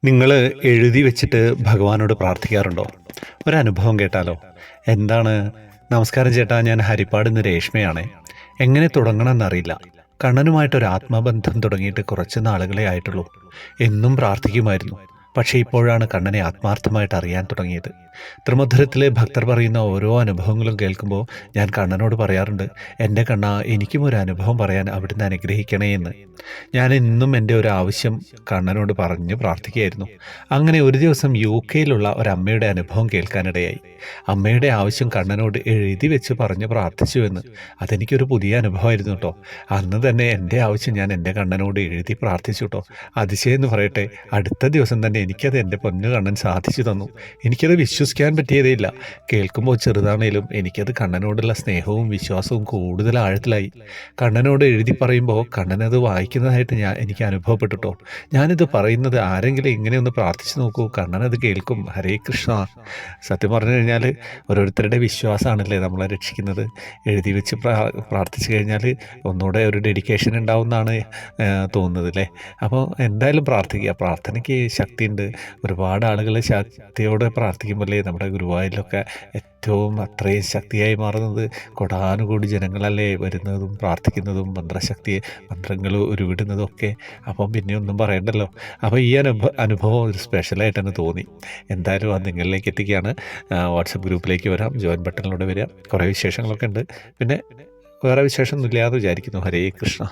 നിങ്ങൾ എഴുതി വെച്ചിട്ട് ഭഗവാനോട് പ്രാർത്ഥിക്കാറുണ്ടോ? ഒരനുഭവം കേട്ടാലോ? എന്താണ്? നമസ്കാരം ചേട്ടാ, ഞാൻ ഹരിപ്പാട് നിന്ന് രേഷ്മയാണേ. എങ്ങനെ തുടങ്ങണമെന്നറിയില്ല. കണ്ണനുമായിട്ടൊരു ആത്മബന്ധം തുടങ്ങിയിട്ട് കുറച്ച് നാളുകളേ ആയിട്ടുള്ളൂ. എന്നും പ്രാർത്ഥിക്കുമായിരുന്നു. പക്ഷേ ഇപ്പോഴാണ് കണ്ണനെ ആത്മാർത്ഥമായിട്ട് അറിയാൻ തുടങ്ങിയത്. ത്രിമധുരത്തിലെ ഭക്തർ പറയുന്ന ഓരോ അനുഭവങ്ങളും കേൾക്കുമ്പോൾ ഞാൻ കണ്ണനോട് പറയാറുണ്ട്, എൻ്റെ കണ്ണ, എനിക്കും ഒരു അനുഭവം പറയാൻ അവിടുന്ന് അനുഗ്രഹിക്കണേ എന്ന്. ഞാൻ ഇന്നും എൻ്റെ ഒരു ആവശ്യം കണ്ണനോട് പറഞ്ഞ് പ്രാർത്ഥിക്കുകയായിരുന്നു. അങ്ങനെ ഒരു ദിവസം UK-യിലുള്ള ഒരമ്മയുടെ അനുഭവം കേൾക്കാനിടയായി. അമ്മയുടെ ആവശ്യം കണ്ണനോട് എഴുതി വെച്ച് പറഞ്ഞ് പ്രാർത്ഥിച്ചു എന്ന്. അതെനിക്കൊരു പുതിയ അനുഭവമായിരുന്നു കേട്ടോ. അന്ന് തന്നെ എൻ്റെ ആവശ്യം ഞാൻ എൻ്റെ കണ്ണനോട് എഴുതി പ്രാർത്ഥിച്ചു കേട്ടോ. അതിശയെന്ന് പറയട്ടെ, അടുത്ത ദിവസം തന്നെ എനിക്കത് എൻ്റെ പൊന്നു കണ്ണൻ സാധിച്ചു തന്നു. എനിക്കത് വിശ്വസിക്കാൻ പറ്റിയതേയില്ല. കേൾക്കുമ്പോൾ ചെറുതാണേലും എനിക്കത് കണ്ണനോടുള്ള സ്നേഹവും വിശ്വാസവും കൂടുതൽ ആഴത്തിലായി. കണ്ണനോട് എഴുതി പറയുമ്പോൾ കണ്ണനത് വായിക്കുന്നതായിട്ട് എനിക്ക് അനുഭവപ്പെട്ടു കേട്ടോ. ഞാനിത് പറയുന്നത് ആരെങ്കിലും ഇങ്ങനെ ഒന്ന് പ്രാർത്ഥിച്ചു നോക്കൂ, കണ്ണനത് കേൾക്കും. ഹരേ കൃഷ്ണ. സത്യം പറഞ്ഞു കഴിഞ്ഞാൽ ഓരോരുത്തരുടെ വിശ്വാസമാണല്ലേ നമ്മളെ രക്ഷിക്കുന്നത്. എഴുതി വെച്ച് പ്രാർത്ഥിച്ചു കഴിഞ്ഞാൽ ഒന്നുകൂടെ ഒരു ഡെഡിക്കേഷൻ ഉണ്ടാവുമെന്നാണ് തോന്നുന്നത് അല്ലേ. അപ്പോൾ എന്തായാലും പ്രാർത്ഥിക്കുക. പ്രാർത്ഥനയ്ക്ക് ശക്തിയുണ്ട്. ഒരുപാട് ആളുകൾ ശക്തിയോടെ പ്രാർത്ഥിക്കുമ്പോഴേ നമ്മുടെ ഗുരുവായൂരിലൊക്കെ ഏറ്റവും അത്രയും ശക്തിയായി മാറുന്നത്. കൊടാനുകൂടി ജനങ്ങളല്ലേ വരുന്നതും പ്രാർത്ഥിക്കുന്നതും മന്ത്രങ്ങൾ ഉരുവിടുന്നതും ഒക്കെ. അപ്പം പിന്നെ ഒന്നും പറയണ്ടല്ലോ. അപ്പോൾ ഈ അനുഭവം ഒരു സ്പെഷ്യലായിട്ട് തന്നെ തോന്നി. എന്തായാലും അത് നിങ്ങളിലേക്ക് എത്തിക്കുകയാണ്. വാട്സപ്പ് ഗ്രൂപ്പിലേക്ക് വരാം, ജോയിൻ ബട്ടണിലൂടെ വരിക. കുറേ വിശേഷങ്ങളൊക്കെ ഉണ്ട്. പിന്നെ വേറെ വിശേഷമൊന്നുമില്ലാതെ വിചാരിക്കുന്നു. ഹരേ കൃഷ്ണ.